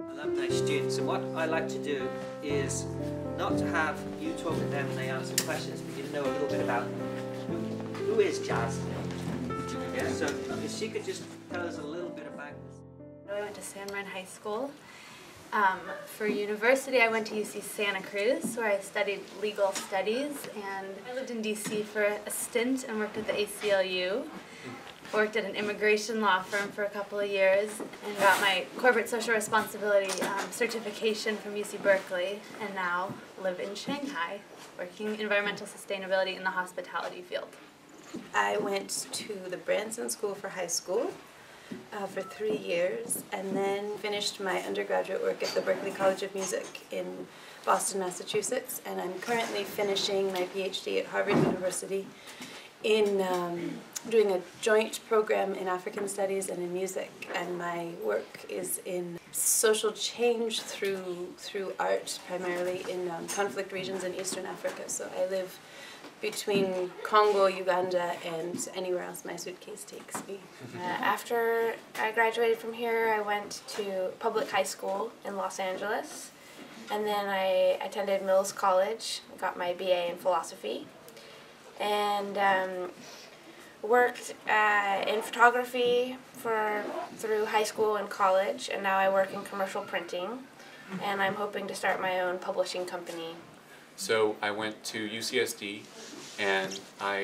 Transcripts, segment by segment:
Alumni students, and what I like to do is not to have you talk to them and they answer questions, but you to know a little bit about who is Jazz. Yeah, so if she could just tell us a little bit about this. I went to San Marin High School. For university, I went to UC Santa Cruz, where I studied legal studies, and I lived in DC for a stint and worked at the ACLU. Worked at an immigration law firm for a couple of years and got my corporate social responsibility certification from UC Berkeley, and now live in Shanghai, working environmental sustainability in the hospitality field. I went to the Branson School for high school for 3 years, and then finished my undergraduate work at the Berklee College of Music in Boston, Massachusetts, and I'm currently finishing my PhD at Harvard University in doing a joint program in African studies and in music, and my work is in social change through art, primarily in conflict regions in Eastern Africa. So I live between Congo, Uganda, and anywhere else my suitcase takes me. After I graduated from here, I went to public high school in Los Angeles, and then I attended Mills College, got my BA in philosophy, and worked in photography through high school and college, and now I work in commercial printing, and I'm hoping to start my own publishing company. So I went to UCSD and I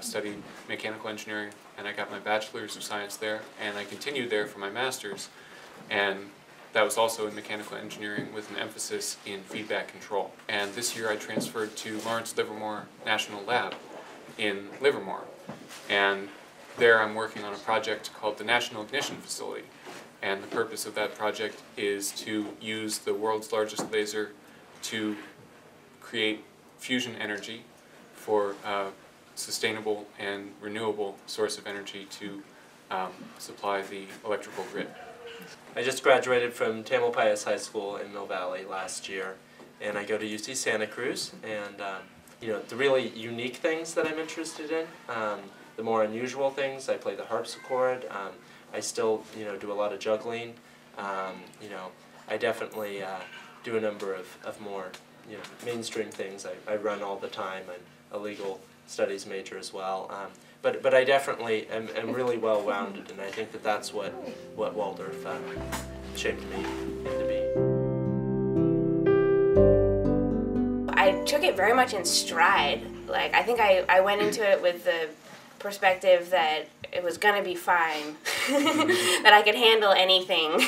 studied mechanical engineering, and I got my bachelor's of science there, and I continued there for my master's, and that was also in mechanical engineering with an emphasis in feedback control. And this year I transferred to Lawrence Livermore National Lab in Livermore, and there I'm working on a project called the National Ignition Facility, and the purpose of that project is to use the world's largest laser to create fusion energy for a sustainable and renewable source of energy to supply the electrical grid. I just graduated from Tamalpais High School in Mill Valley last year, and I go to UC Santa Cruz, and you know, the really unique things that I'm interested in, the more unusual things, I play the harpsichord, I still do a lot of juggling, I definitely do a number of more mainstream things. I run all the time. I'm a legal studies major as well. But I definitely am really well-rounded, and I think that that's what Waldorf shaped me into being. I took it very much in stride. Like, I think I went into it with the perspective that it was going to be fine, that I could handle anything.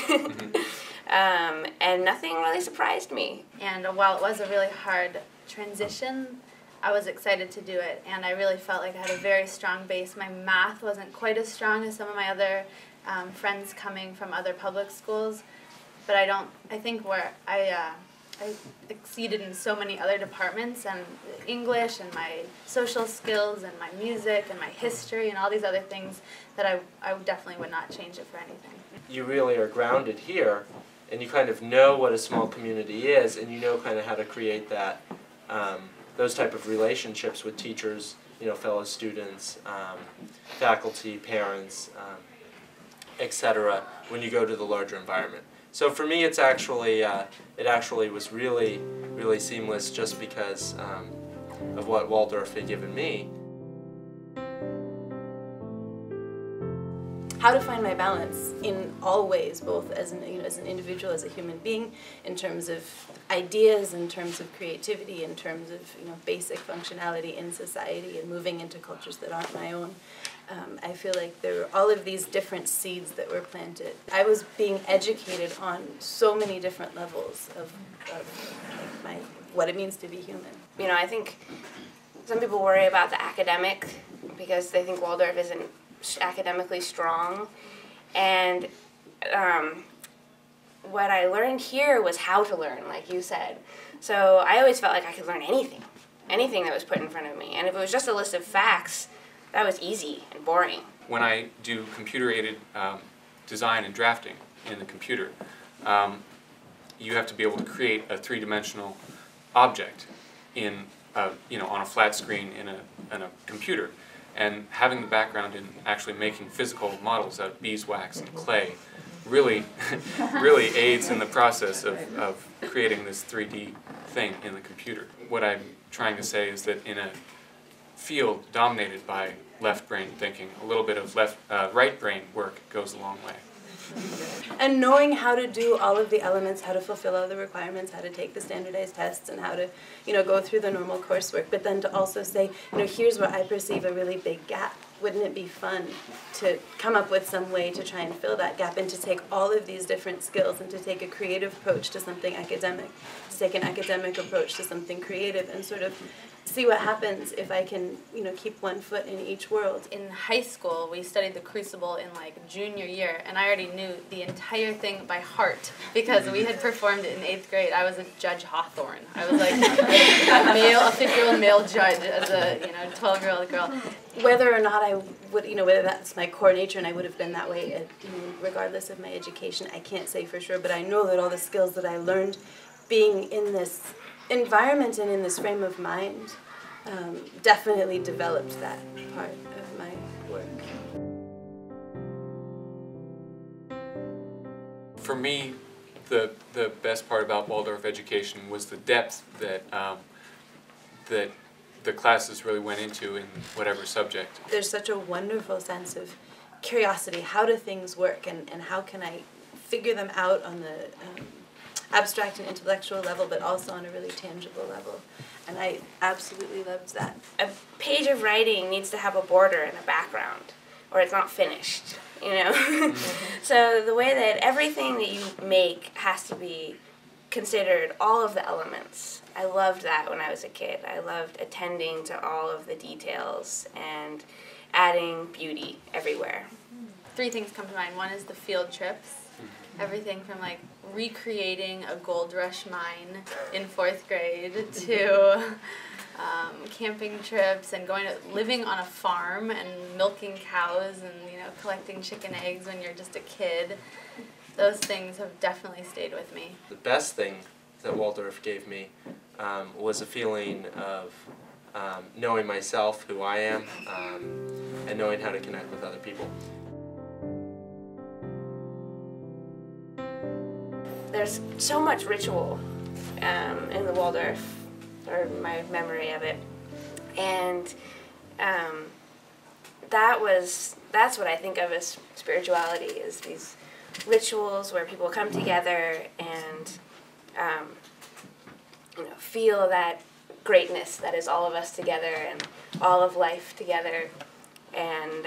And nothing really surprised me. And while it was a really hard transition, I was excited to do it, and I really felt like I had a very strong base. My math wasn't quite as strong as some of my other friends coming from other public schools, but I think where I exceeded in so many other departments, and English and my social skills and my music and my history and all these other things, that I definitely would not change it for anything. You really are grounded here, and you kind of know what a small community is, and you know kind of how to create that, those type of relationships with teachers, fellow students, faculty, parents, etc. when you go to the larger environment. So for me, it's actually it actually was really, really seamless just because of what Waldorf had given me. How to find my balance in all ways, both as an individual, as a human being, in terms of ideas, in terms of creativity, in terms of basic functionality in society, and moving into cultures that aren't my own. I feel like there were all of these different seeds that were planted. I was being educated on so many different levels of what it means to be human. I think some people worry about the academic because they think Waldorf isn't academically strong, and what I learned here was how to learn, like you said. So I always felt like I could learn anything that was put in front of me, and if it was just a list of facts, that was easy and boring. When I do computer-aided design and drafting in the computer, you have to be able to create a three-dimensional object on a flat screen in a computer. And having the background in actually making physical models out of beeswax and clay really, really aids in the process of creating this 3D thing in the computer. What I'm trying to say is that in a field dominated by left brain thinking, a little bit of right brain work goes a long way. And knowing how to do all of the elements, how to fulfill all the requirements, how to take the standardized tests, and how to, go through the normal coursework, but then to also say, here's where I perceive a really big gap. Wouldn't it be fun to come up with some way to try and fill that gap, and to take all of these different skills and to take a creative approach to something academic, to take an academic approach to something creative, and sort of see what happens if I can, keep one foot in each world. In high school, we studied the Crucible in junior year, and I already knew the entire thing by heart because we had performed it in 8th grade. I was a Judge Hawthorne. I was like a 50-year-old male judge as a 12-year-old girl. Whether or not I would, whether that's my core nature and I would have been that way, regardless of my education, I can't say for sure. But I know that all the skills that I learned being in this environment and in this frame of mind definitely developed that part of my work. For me, the best part about Waldorf education was the depth that that the classes really went into in whatever subject. There's such a wonderful sense of curiosity. How do things work, and how can I figure them out on the abstract and intellectual level, but also on a really tangible level. And I absolutely loved that. A page of writing needs to have a border and a background, or it's not finished, So the way that everything that you make has to be considered, all of the elements. I loved that when I was a kid. I loved attending to all of the details and adding beauty everywhere. 3 things come to mind. One is the field trips. Everything from recreating a gold rush mine in 4th grade to camping trips and living on a farm and milking cows and collecting chicken eggs when you're just a kid. Those things have definitely stayed with me. The best thing that Waldorf gave me was a feeling of knowing myself, who I am, and knowing how to connect with other people. There's so much ritual in the Waldorf, or my memory of it, and that's what I think of as spirituality, is these rituals where people come together and feel that greatness that is all of us together and all of life together, and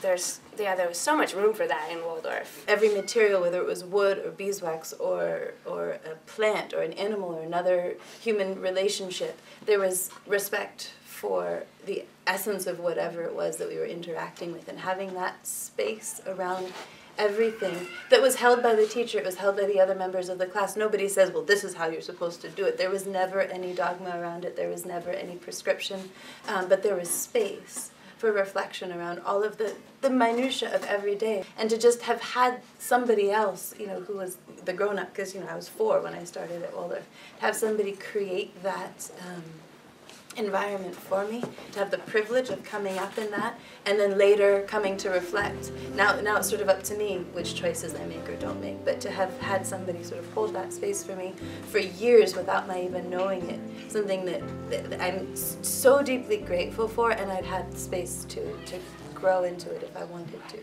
there was so much room for that in Waldorf. Every material, whether it was wood or beeswax or a plant or an animal or another human relationship, there was respect for the essence of whatever it was that we were interacting with, and having that space around everything that was held by the teacher, it was held by the other members of the class. Nobody says, well, this is how you're supposed to do it. There was never any dogma around it. There was never any prescription, but there was space for reflection around all of the minutiae of every day. And to just have had somebody else, who was the grown-up, because, I was 4 when I started at Waldorf, to have somebody create that environment for me, to have the privilege of coming up in that, and then later coming to reflect. Now it's sort of up to me which choices I make or don't make, but to have had somebody sort of hold that space for me for years without my even knowing it, something that I'm so deeply grateful for, and I'd had space to grow into it if I wanted to.